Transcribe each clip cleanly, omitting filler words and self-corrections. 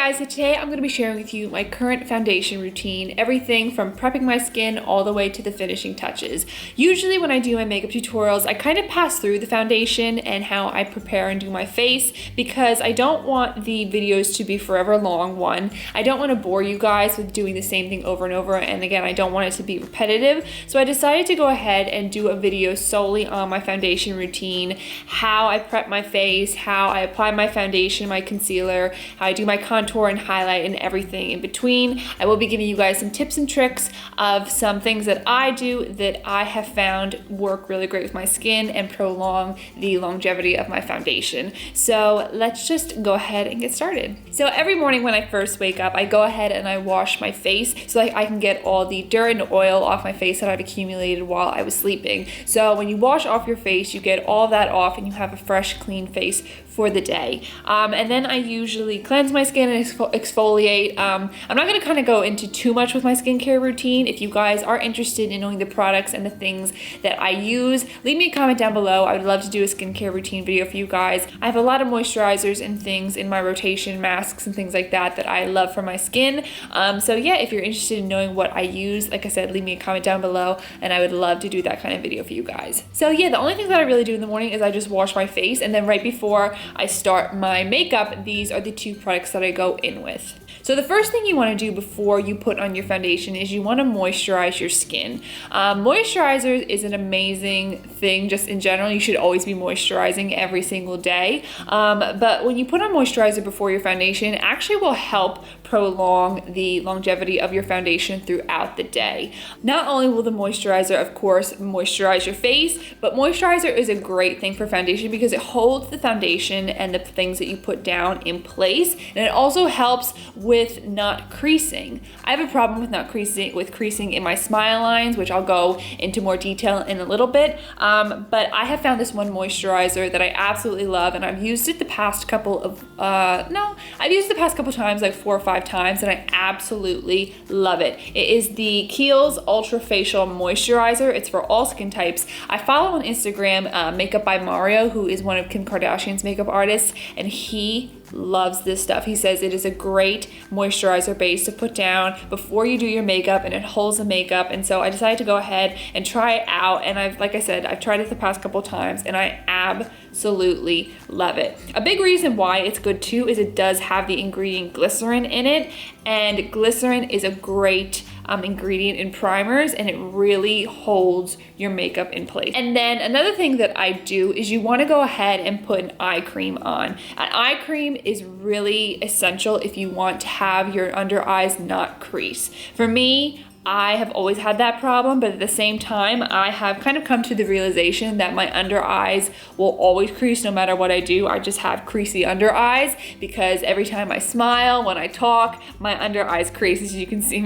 guys, so today I'm going to be sharing with you my current foundation routine, everything from prepping my skin all the way to the finishing touches. Usually when I do my makeup tutorials, I kind of pass through the foundation and how I prepare and do my face because I don't want the videos to be forever long. One, I don't want to bore you guys with doing the same thing over and over, and again, I don't want it to be repetitive. So I decided to go ahead and do a video solely on my foundation routine, how I prep my face, how I apply my foundation, my concealer, how I do my contour and highlight and everything in between. I will be giving you guys some tips and tricks of some things that I do that I have found work really great with my skin and prolong the longevity of my foundation. So let's just go ahead and get started. So every morning when I first wake up, I go ahead and I wash my face so that I can get all the dirt and oil off my face that I've accumulated while I was sleeping. So when you wash off your face, you get all that off and you have a fresh, clean face for the day. And then I usually cleanse my skin and exfoliate. I'm not gonna kind of go into too much with my skincare routine. If you guys are interested in knowing the products and the things that I use, leave me a comment down below. I would love to do a skincare routine video for you guys. I have a lot of moisturizers and things in my rotation, masks and things like that that I love for my skin. So yeah, if you're interested in knowing what I use, like I said, leave me a comment down below and I would love to do that kind of video for you guys. So yeah, the only thing that I really do in the morning is I just wash my face, and then right before I start my makeup, these are the two products that I go in with. So the first thing you want to do before you put on your foundation is you want to moisturize your skin. Moisturizer is an amazing thing just in general. You should always be moisturizing every single day. But when you put on moisturizer before your foundation, it actually will help prolong the longevity of your foundation throughout the day. Not only will the moisturizer, of course, moisturize your face, but moisturizer is a great thing for foundation because it holds the foundation and the things that you put down in place, and it also helps with not creasing. I have a problem with creasing in my smile lines, which I'll go into more detail in a little bit. But I have found this one moisturizer that I absolutely love, and I've used it the past couple of times, like 4 or 5 times, and I absolutely love it. It is the Kiehl's Ultra Facial Moisturizer. It's for all skin types. I follow on Instagram Makeup by Mario, who is one of Kim Kardashian's makeup artists, and he loves this stuff. He says it is a great moisturizer base to put down before you do your makeup, and it holds the makeup. And so I decided to go ahead and try it out, and like I said, I've tried it the past couple times and I absolutely love it. A big reason why it's good too is it does have the ingredient glycerin in it, and glycerin is a great ingredient in primers, and it really holds your makeup in place. And then another thing that I do is you want to go ahead and put an eye cream on. An eye cream is really essential if you want to have your under eyes not crease. For me, I have always had that problem, but at the same time, I have kind of come to the realization that my under eyes will always crease no matter what I do. I just have creasy under eyes because every time I smile, when I talk, my under eyes crease. As you can see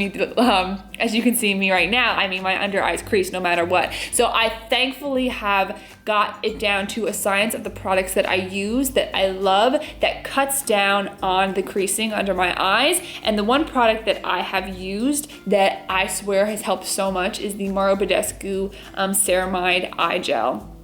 me right now, I mean, my under eyes crease no matter what. So I thankfully have got it down to a science of the products that I use that I love that cuts down on the creasing under my eyes. And the one product that I have used that I swear has helped so much is the Mario Badescu Ceramide Eye Gel.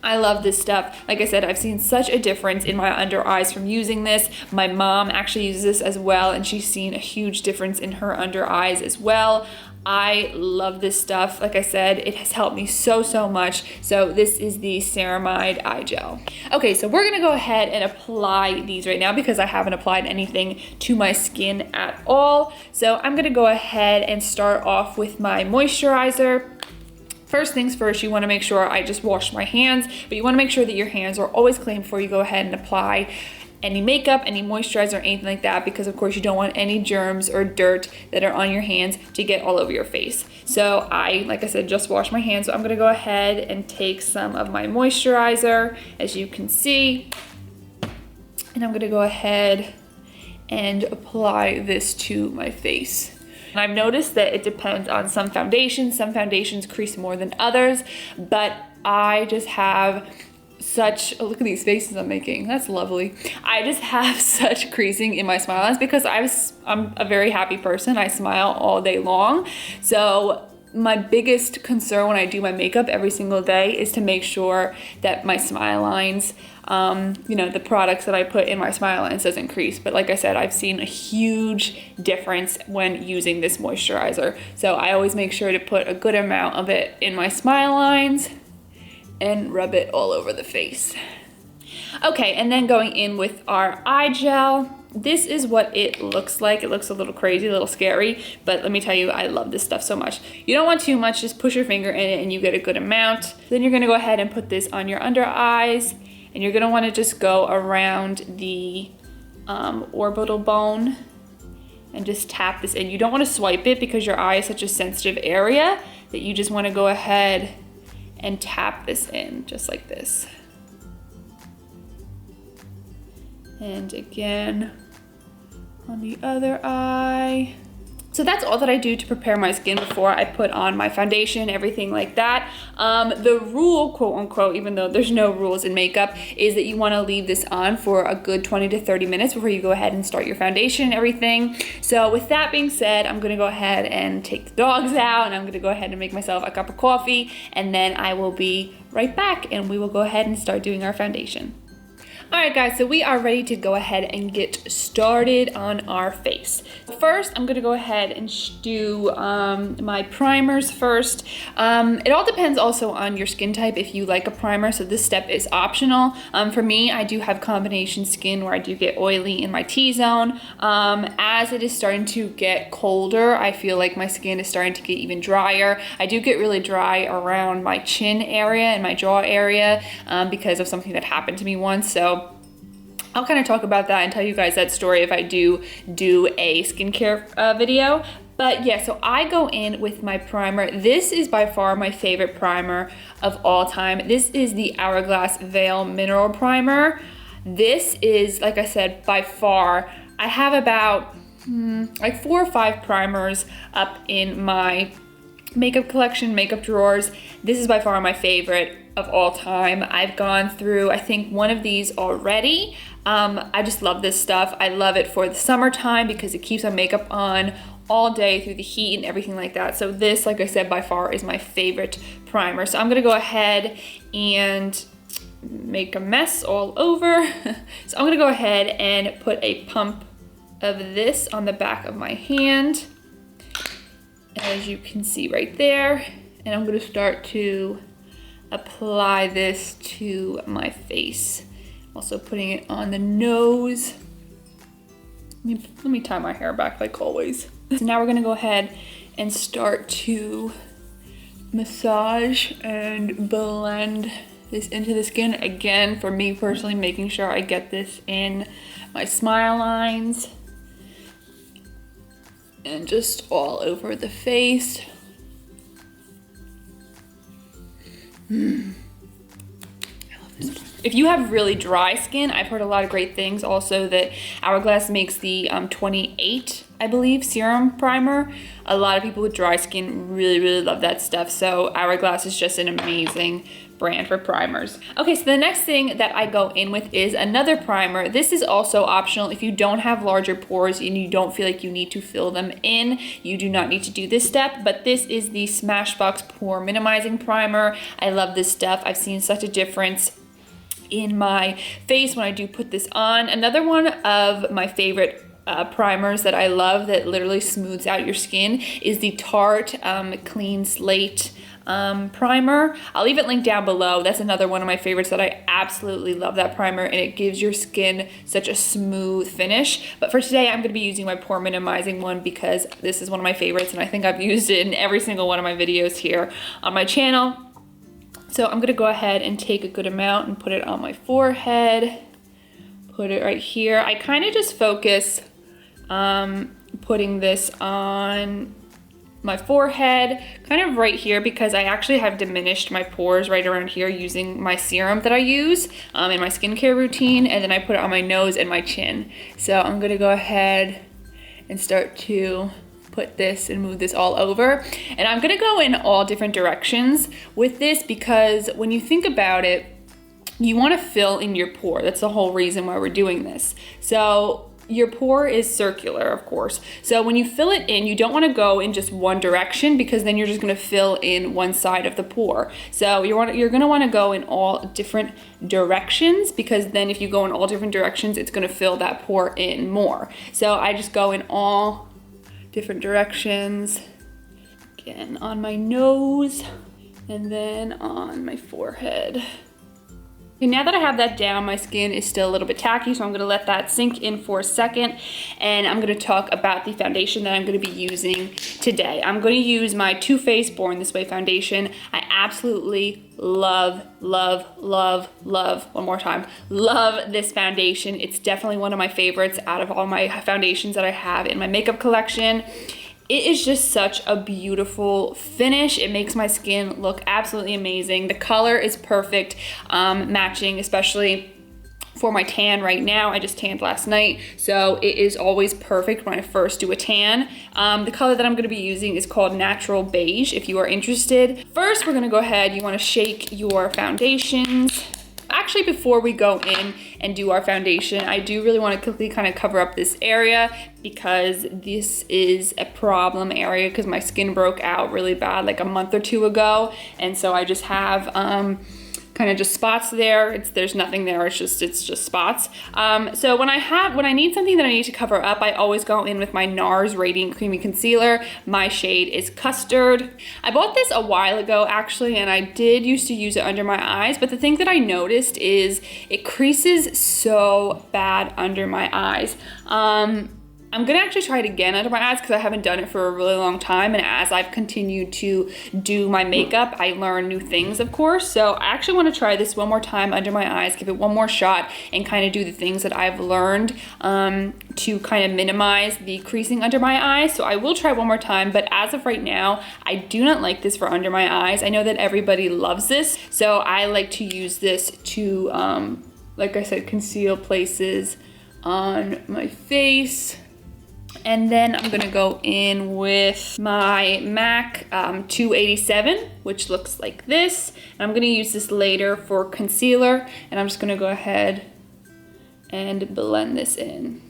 I love this stuff. Like I said, I've seen such a difference in my under eyes from using this. My mom actually uses this as well, and she's seen a huge difference in her under eyes as well. I love this stuff. Like I said, it has helped me so much. So this is the Ceramide Eye Gel. Okay, so we're gonna go ahead and apply these right now because I haven't applied anything to my skin at all. So I'm gonna go ahead and start off with my moisturizer. First things first, you wanna make sure I just wash my hands, but you wanna make sure that your hands are always clean before you go ahead and apply any makeup, any moisturizer, or anything like that, because of course you don't want any germs or dirt that are on your hands to get all over your face. So like I said, just wash my hands. So I'm gonna go ahead and take some of my moisturizer, as you can see, and I'm gonna go ahead and apply this to my face. And I've noticed that it depends on some foundations. Some foundations crease more than others, but I just have look at these faces I'm making. That's lovely. I just have such creasing in my smile lines because I'm a very happy person. I smile all day long. So my biggest concern when I do my makeup every single day is to make sure that my smile lines, you know, the products that I put in my smile lines doesn't crease. But like I said, I've seen a huge difference when using this moisturizer. So I always make sure to put a good amount of it in my smile lines and rub it all over the face. Okay, and then going in with our eye gel. This is what it looks like. It looks a little crazy, a little scary, but let me tell you, I love this stuff so much. You don't want too much, just push your finger in it and you get a good amount. Then you're gonna go ahead and put this on your under eyes, and you're gonna wanna just go around the orbital bone and just tap this in. You don't wanna swipe it because your eye is such a sensitive area that you just wanna go ahead and tap this in, just like this. And again, on the other eye. So that's all that I do to prepare my skin before I put on my foundation, everything like that. The rule, quote unquote, even though there's no rules in makeup, is that you wanna leave this on for a good 20 to 30 minutes before you go ahead and start your foundation and everything. So with that being said, I'm gonna go ahead and take the dogs out, and I'm gonna go ahead and make myself a cup of coffee, and then I will be right back and we will go ahead and start doing our foundation. All right guys, so we are ready to go ahead and get started on our face. First, I'm gonna go ahead and do my primers first. It all depends also on your skin type if you like a primer, so this step is optional. For me, I do have combination skin where I do get oily in my T-zone. As it is starting to get colder, I feel like my skin is starting to get even drier. I do get really dry around my chin area and my jaw area because of something that happened to me once, so I'll kind of talk about that and tell you guys that story if I do a skincare video. But yeah, so I go in with my primer. This is by far my favorite primer of all time. This is the Hourglass Veil Mineral Primer. This is, like I said, by far, I have about like 4 or 5 primers up in my makeup collection, makeup drawers. This is by far my favorite of all time. I've gone through, I think, one of these already. I just love this stuff. I love it for the summertime because it keeps my makeup on all day through the heat and everything like that. So this, like I said, by far is my favorite primer. So I'm gonna go ahead and make a mess all over. So I'm gonna go ahead and put a pump of this on the back of my hand, as you can see right there. And I'm gonna start to apply this to my face. Also putting it on the nose. Let me tie my hair back like always. So now we're gonna go ahead and start to massage and blend this into the skin. Again, for me personally, making sure I get this in my smile lines and just all over the face. If you have really dry skin, I've heard a lot of great things also that Hourglass makes the 28, I believe, serum primer. A lot of people with dry skin really love that stuff. So Hourglass is just an amazing brand for primers. Okay, so the next thing that I go in with is another primer. This is also optional. If you don't have larger pores and you don't feel like you need to fill them in, you do not need to do this step, but this is the Smashbox Pore Minimizing Primer. I love this stuff. I've seen such a difference in my face when I do put this on. Another one of my favorite primers that I love that literally smooths out your skin is the Tarte Clean Slate primer. I'll leave it linked down below. That's another one of my favorites that I absolutely love, that primer, and it gives your skin such a smooth finish. But for today, I'm gonna be using my pore minimizing one because this is one of my favorites and I think I've used it in every single one of my videos here on my channel. So I'm gonna go ahead and take a good amount and put it on my forehead, put it right here. I kind of just focus putting this on my forehead, kind of right here, because I actually have diminished my pores right around here using my serum that I use in my skincare routine, and then I put it on my nose and my chin. So I'm gonna go ahead and start to put this and move this all over. And I'm gonna go in all different directions with this because when you think about it, you wanna fill in your pore. That's the whole reason why we're doing this. So your pore is circular, of course. So when you fill it in, you don't want to go in just one direction, because then you're just going to fill in one side of the pore. So you're going to want to go in all different directions, because then if you go in all different directions, it's going to fill that pore in more. So I just go in all different directions. Again, on my nose and then on my forehead. Okay, now that I have that down, my skin is still a little bit tacky, so I'm gonna let that sink in for a second, and I'm gonna talk about the foundation that I'm gonna be using today. I'm gonna use my Too Faced Born This Way foundation. I absolutely love, love, love, love, one more time, love this foundation. It's definitely one of my favorites out of all my foundations that I have in my makeup collection. It is just such a beautiful finish. It makes my skin look absolutely amazing. The color is perfect, matching, especially for my tan right now. I just tanned last night, so it is always perfect when I first do a tan. The color that I'm gonna be using is called Natural Beige, if you are interested. First, we're gonna go ahead, you wanna shake your foundations. Actually, before we go in and do our foundation, I do really want to quickly kind of cover up this area, because this is a problem area, because my skin broke out really bad like a month or two ago, and so I just have kind of just spots there. There's nothing there, it's just spots. So when I need something that I need to cover up, I always go in with my NARS Radiant Creamy Concealer. My shade is Custard. I bought this a while ago actually, and I did used to use it under my eyes, but the thing that I noticed is it creases so bad under my eyes. I'm gonna actually try it again under my eyes, because I haven't done it for a really long time, and as I've continued to do my makeup, I learn new things, of course. So I actually want to try this one more time under my eyes, give it one more shot, and kind of do the things that I've learned to kind of minimize the creasing under my eyes. So I will try one more time, but as of right now, I do not like this for under my eyes. I know that everybody loves this, so I like to use this to, like I said, conceal places on my face. And then I'm gonna go in with my MAC 287, which looks like this. And I'm gonna use this later for concealer, and I'm just gonna go ahead and blend this in.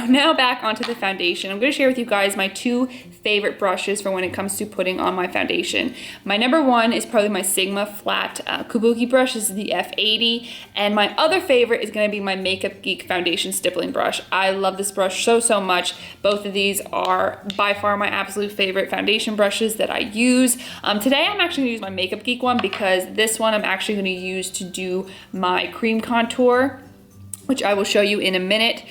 Now back onto the foundation. I'm going to share with you guys my two favorite brushes for when it comes to putting on my foundation. My number one is probably my Sigma flat kabuki brush. This is the F80. And my other favorite is going to be my Makeup Geek foundation stippling brush. I love this brush so much. Both of these are by far my absolute favorite foundation brushes that I use. Today I'm actually going to use my Makeup Geek one, because this one I'm actually going to use to do my cream contour, which I will show you in a minute,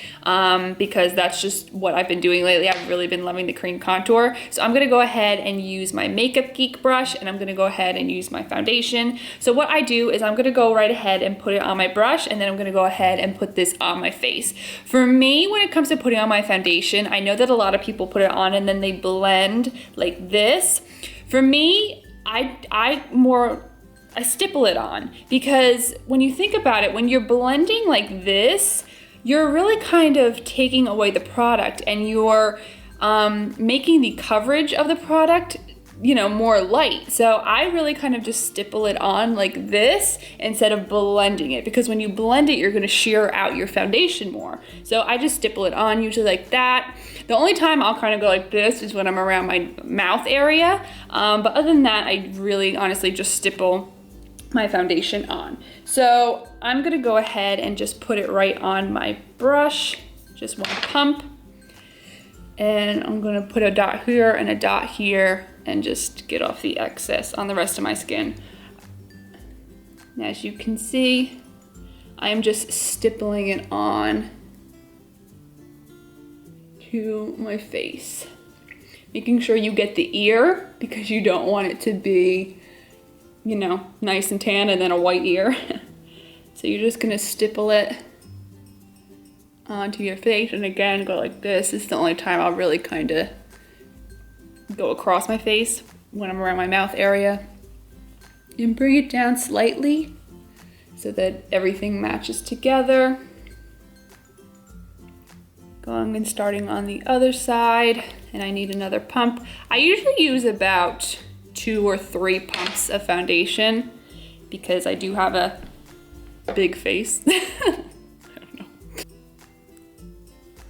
because that's just what I've been doing lately. I've really been loving the cream contour. So I'm gonna go ahead and use my Makeup Geek brush, and I'm gonna go ahead and use my foundation. So what I do is I'm gonna go right ahead and put it on my brush, and then I'm gonna go ahead and put this on my face. For me, when it comes to putting on my foundation, I know that a lot of people put it on and then they blend like this. For me, I stipple it on, because when you think about it, when you're blending like this, you're really kind of taking away the product, and you're making the coverage of the product, you know, more light. So I really kind of just stipple it on like this instead of blending it, because when you blend it, you're gonna sheer out your foundation more. So I just stipple it on usually like that. The only time I'll kind of go like this is when I'm around my mouth area. But other than that, I really honestly just stipple my foundation on. So I'm gonna go ahead and just put it right on my brush, just one pump. And I'm gonna put a dot here and a dot here, and just get off the excess on the rest of my skin. And as you can see, I am just stippling it on to my face. Making sure you get the ear, because you don't want it to be, you know, nice and tan and then a white ear. So you're just gonna stipple it onto your face, and again, go like this. This is the only time I'll really kind of go across my face, when I'm around my mouth area. And bring it down slightly so that everything matches together. Going and starting on the other side, and I need another pump. I usually use about 2 or 3 pumps of foundation, because I do have a big face. I don't know.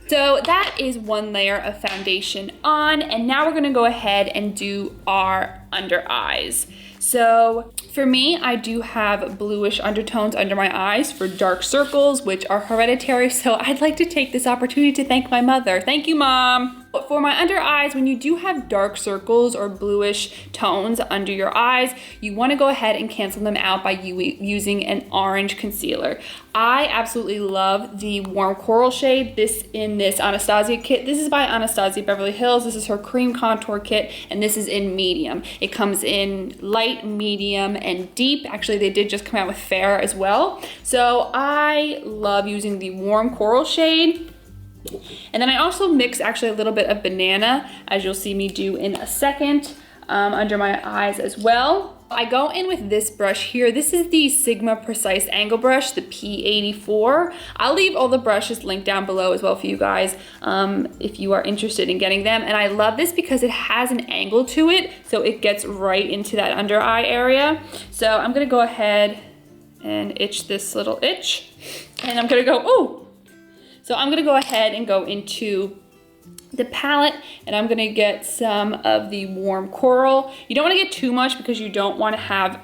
So that is one layer of foundation on, and now we're gonna go ahead and do our under eyes. So for me, I do have bluish undertones under my eyes for dark circles, which are hereditary. So I'd like to take this opportunity to thank my mother. Thank you, Mom. But for my under eyes, when you do have dark circles or bluish tones under your eyes, you want to go ahead and cancel them out by using an orange concealer. I absolutely love the warm coral shade. This in this Anastasia kit. This is by Anastasia Beverly Hills. This is her cream contour kit, and this is in medium. It comes in light, medium, and deep. Actually, they did just come out with fair as well. So I love using the warm coral shade. And then I also mix actually a little bit of banana, as you'll see me do in a second, under my eyes as well. I go in with this brush here. This is the Sigma Precise Angle Brush, the P84. I'll leave all the brushes linked down below as well for you guys if you are interested in getting them. And I love this because it has an angle to it, so it gets right into that under eye area. So I'm gonna go ahead and itch this little itch. And I'm gonna go, ooh! So I'm gonna go ahead and go into the palette, and I'm gonna get some of the warm coral. You don't wanna get too much because you don't wanna have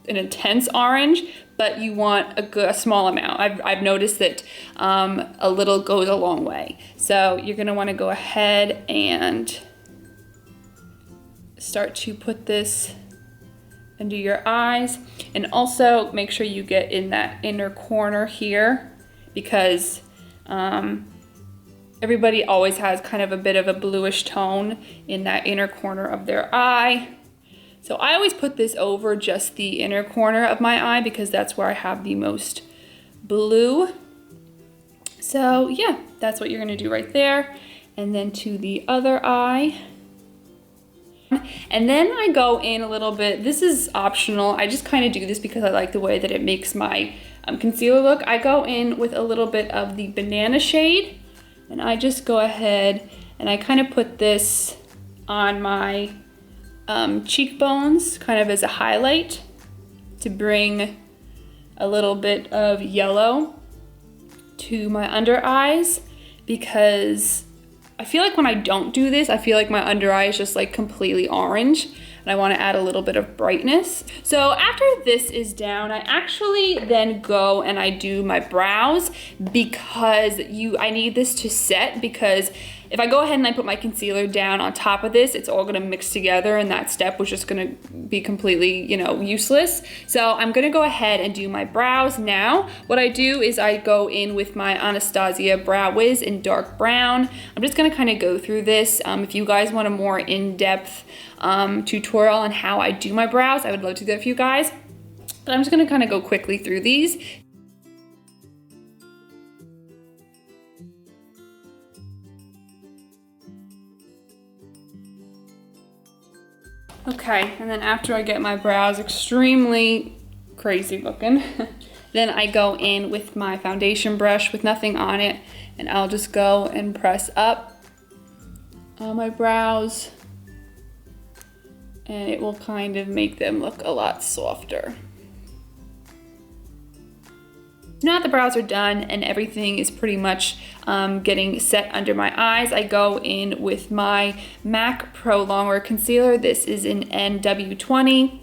an intense orange, but you want a small amount. I've noticed that a little goes a long way. So you're gonna wanna go ahead and start to put this under your eyes. And also make sure you get in that inner corner here, because everybody always has kind of a bit of a bluish tone in that inner corner of their eye. So I always put this over just the inner corner of my eye because that's where I have the most blue. So yeah, that's what you're gonna do right there. And then to the other eye. And then I go in a little bit, this is optional, I just kind of do this because I like the way that it makes my concealer look. I go in with a little bit of the banana shade, and I just go ahead and I kind of put this on my cheekbones, kind of as a highlight to bring a little bit of yellow to my under eyes, because I feel like when I don't do this, I feel like my under eye is just like completely orange, and I want to add a little bit of brightness. So after this is down, I actually then go and I do my brows, because I need this to set, because if I go ahead and I put my concealer down on top of this, it's all gonna mix together, and that step was just gonna be completely, useless. So I'm gonna go ahead and do my brows now. What I do is I go in with my Anastasia Brow Wiz in dark brown. I'm just gonna kind of go through this. If you guys want a more in-depth tutorial on how I do my brows, I would love to do that for you guys. But I'm just gonna kind of go quickly through these. Okay, and then after I get my brows extremely crazy looking, then I go in with my foundation brush with nothing on it, and I'll just go and press up on my brows, and it will kind of make them look a lot softer. Now that the brows are done and everything is pretty much getting set under my eyes, I go in with my MAC Pro Longwear Concealer. This is in NW20.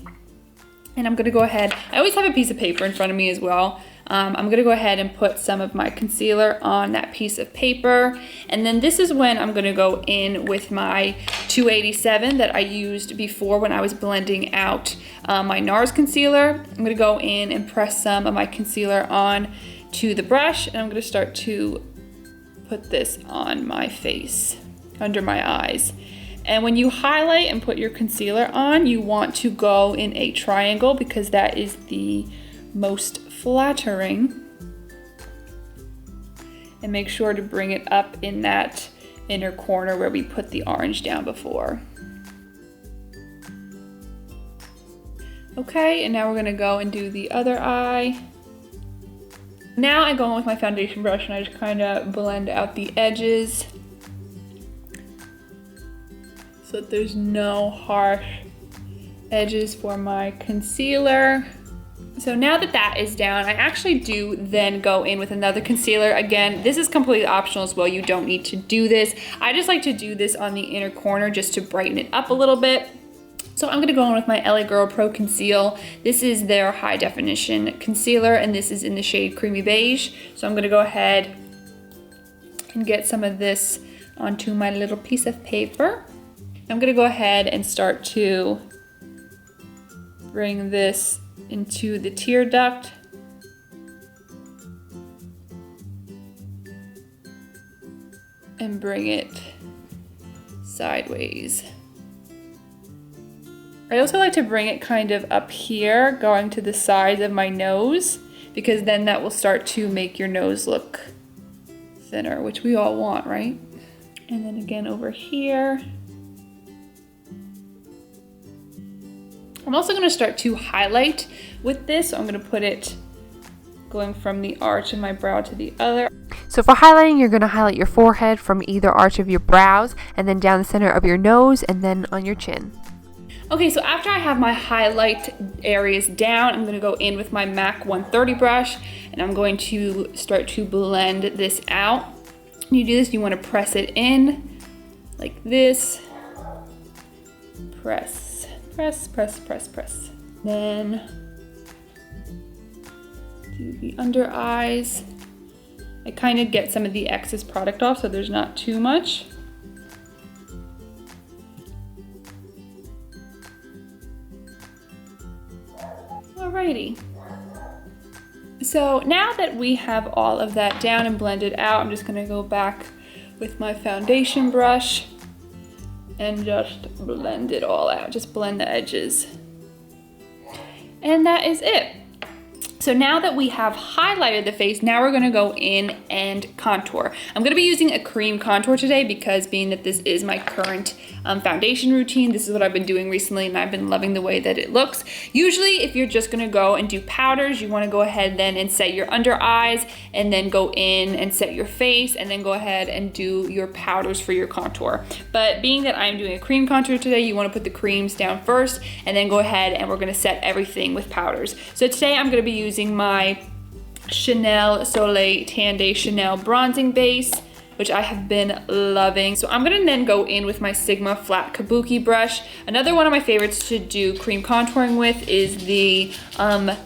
And I'm gonna go ahead, I always have a piece of paper in front of me as well. I'm gonna go ahead and put some of my concealer on that piece of paper. And then this is when I'm gonna go in with my 287 that I used before when I was blending out my NARS concealer. I'm gonna go in and press some of my concealer on to the brush, and I'm gonna start to put this on my face, under my eyes. And when you highlight and put your concealer on, you want to go in a triangle because that is the most flattering. And make sure to bring it up in that inner corner where we put the orange down before. Okay, and now we're gonna go and do the other eye. Now I go in with my foundation brush and I just kind of blend out the edges so that there's no harsh edges for my concealer. So now that that is down, I actually do then go in with another concealer. Again, this is completely optional as well. You don't need to do this. I just like to do this on the inner corner just to brighten it up a little bit. So I'm gonna go in with my LA Girl Pro Conceal. This is their high definition concealer, and this is in the shade Creamy Beige. So I'm gonna go ahead and get some of this onto my little piece of paper. I'm gonna go ahead and start to bring this into the tear duct. And bring it sideways. I also like to bring it kind of up here, going to the sides of my nose, because then that will start to make your nose look thinner, which we all want, right? And then again over here. I'm also gonna start to highlight with this. So I'm gonna put it going from the arch of my brow to the other. So for highlighting, you're gonna highlight your forehead from either arch of your brows and then down the center of your nose and then on your chin. Okay, so after I have my highlight areas down, I'm gonna go in with my MAC 130 brush and I'm going to start to blend this out. When you do this, you wanna press it in like this. Press, press, press, press, press. Then do the under eyes. I kind of get some of the excess product off so there's not too much. Alrighty. So now that we have all of that down and blended out, I'm just gonna go back with my foundation brush and just blend it all out. Just blend the edges. And that is it. So now that we have highlighted the face, now we're gonna go in and contour. I'm gonna be using a cream contour today because being that this is my current foundation routine, this is what I've been doing recently and I've been loving the way that it looks. Usually if you're just gonna go and do powders, you wanna go ahead then and set your under eyes and then go in and set your face and then go ahead and do your powders for your contour. But being that I'm doing a cream contour today, you wanna put the creams down first and then go ahead and we're gonna set everything with powders. So today I'm gonna be using my Chanel Soleil Tan Day Chanel bronzing base, which I have been loving. So I'm gonna then go in with my Sigma flat kabuki brush. Another one of my favorites to do cream contouring with is the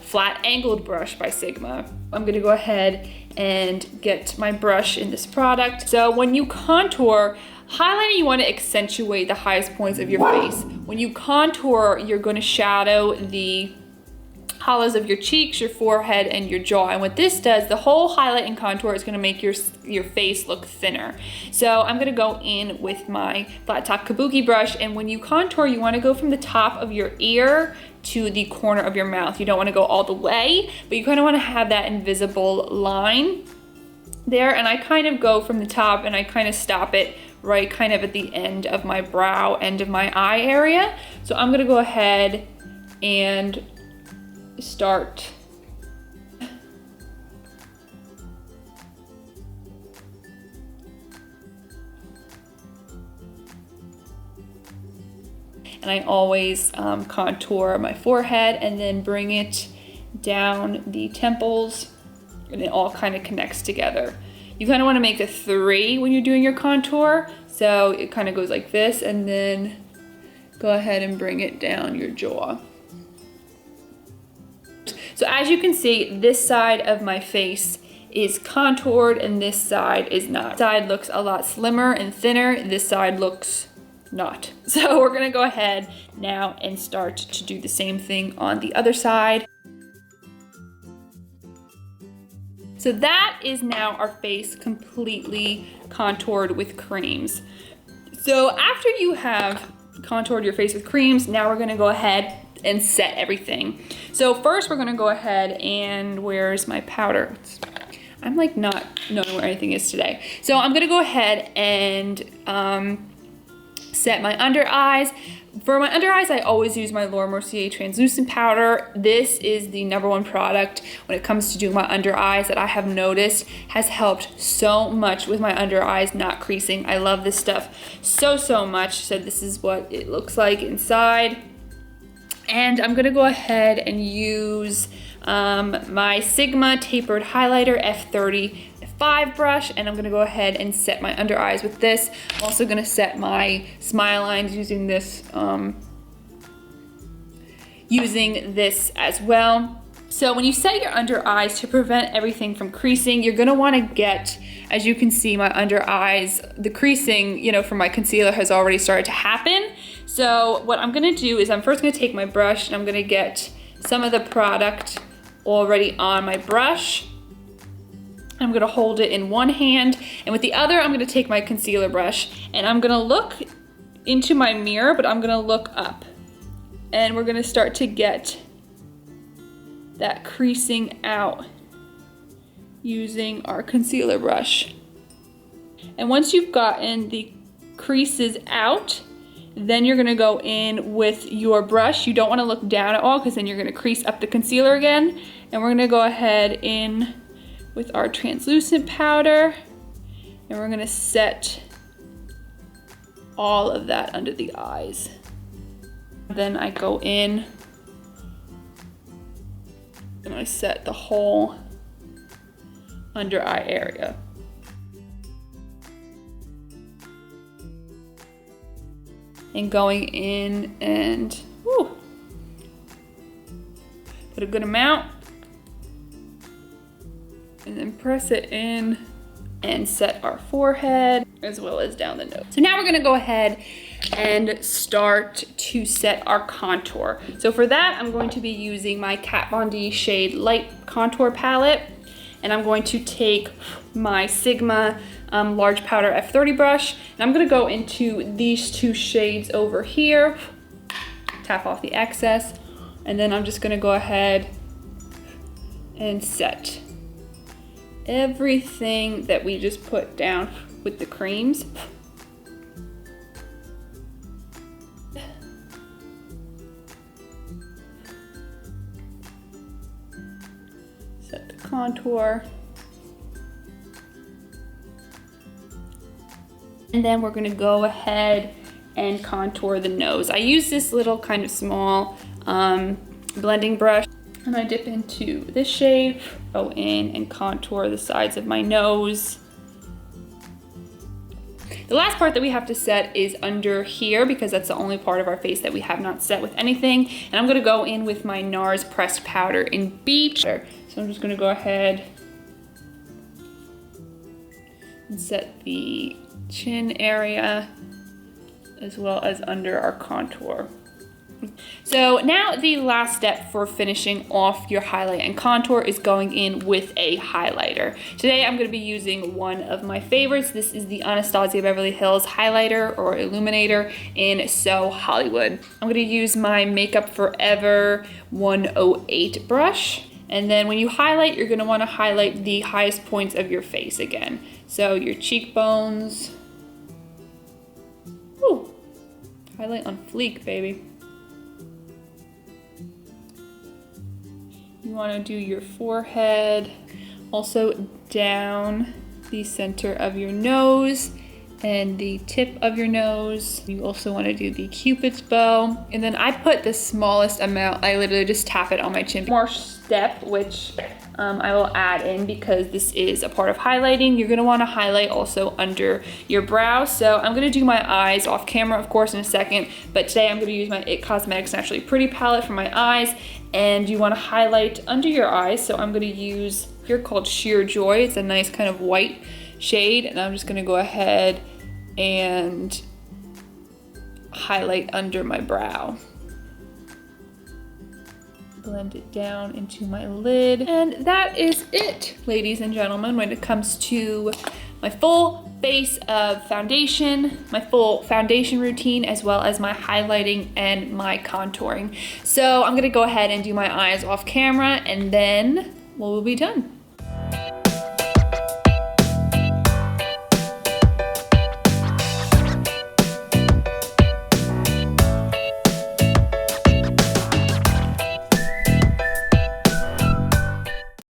flat angled brush by Sigma. I'm gonna go ahead and get my brush in this product. So when you contour, highlighting, you want to accentuate the highest points of your face. When you contour, you're gonna shadow the hollows of your cheeks, your forehead, and your jaw. And what this does, the whole highlight and contour is gonna make your face look thinner. So I'm gonna go in with my flat top kabuki brush, and when you contour, you wanna go from the top of your ear to the corner of your mouth. You don't wanna go all the way, but you kinda wanna have that invisible line there. And I kind of go from the top and I kind of stop it right kind of at the end of my brow, end of my eye area. So I'm gonna go ahead and start and I always contour my forehead and then bring it down the temples and it all kind of connects together. You kind of want to make a 3 when you're doing your contour, so it kind of goes like this and then go ahead and bring it down your jaw. So as you can see, this side of my face is contoured and this side is not. This side looks a lot slimmer and thinner, this side looks not. So we're gonna go ahead now and start to do the same thing on the other side. So that is now our face completely contoured with creams. So after you have contoured your face with creams, now we're gonna go ahead and set everything. So first we're gonna go ahead and, where's my powder? I'm like not knowing where anything is today. So I'm gonna go ahead and set my under eyes. For my under eyes, I always use my Laura Mercier translucent powder. This is the #1 product when it comes to doing my under eyes that I have noticed has helped so much with my under eyes not creasing. I love this stuff so much. So this is what it looks like inside. And I'm gonna go ahead and use my Sigma tapered highlighter F35 brush, and I'm gonna go ahead and set my under eyes with this. I'm also gonna set my smile lines using this as well. So when you set your under eyes, to prevent everything from creasing, you're gonna wanna get, as you can see, my under eyes, the creasing, you know, from my concealer has already started to happen. So what I'm gonna do is I'm first gonna take my brush and I'm gonna get some of the product already on my brush. I'm gonna hold it in one hand, and with the other, I'm gonna take my concealer brush and I'm gonna look into my mirror, but I'm gonna look up. And we're gonna start to get that creasing out using our concealer brush. And once you've gotten the creases out, then you're gonna go in with your brush. You don't wanna look down at all because then you're gonna crease up the concealer again. And we're gonna go ahead in with our translucent powder and we're gonna set all of that under the eyes. Then I go in and I set the whole under eye area. And going in and put a good amount and then press it in and set our forehead as well as down the nose. So now we're gonna go ahead and start to set our contour. So for that, I'm going to be using my Kat Von D Shade Light Contour Palette, and I'm going to take my Sigma large powder F30 brush, and I'm gonna go into these two shades over here, tap off the excess, and then I'm just gonna go ahead and set everything that we just put down with the creams. Set the contour. And then we're gonna go ahead and contour the nose. I use this little kind of small blending brush, and I dip into this shade, go in and contour the sides of my nose. The last part that we have to set is under here because that's the only part of our face that we have not set with anything. And I'm gonna go in with my NARS pressed powder in Beach. So I'm just gonna go ahead and set the chin area as well as under our contour. So now the last step for finishing off your highlight and contour is going in with a highlighter. Today I'm going to be using one of my favorites. This is the Anastasia Beverly Hills highlighter or illuminator in So Hollywood. I'm going to use my Makeup Forever 108 brush. And then when you highlight, you're going to want to highlight the highest points of your face again. So your cheekbones. Ooh, highlight on fleek, baby. You want to do your forehead, also down the center of your nose and the tip of your nose. You also want to do the Cupid's bow. And then I put the smallest amount, I literally just tap it on my chin. More step, which I will add in because this is a part of highlighting. You're gonna wanna highlight also under your brows. So I'm gonna do my eyes off camera, of course, in a second, but today I'm gonna use my IT Cosmetics Naturally Pretty palette for my eyes, and you wanna highlight under your eyes. So I'm gonna use here called Sheer Joy. It's a nice kind of white shade, and I'm just gonna go ahead and highlight under my brow. Blend it down into my lid. And that is it, ladies and gentlemen, when it comes to my full face of foundation, my full foundation routine, as well as my highlighting and my contouring. So I'm gonna go ahead and do my eyes off camera, and then we'll be done.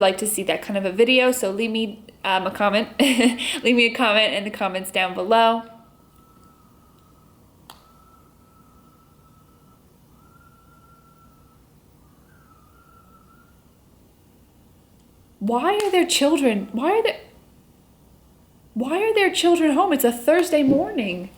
Like to see that kind of a video, so leave me a comment leave me a comment in the comments down below. Why are there children? Why are there children home? It's a Thursday morning.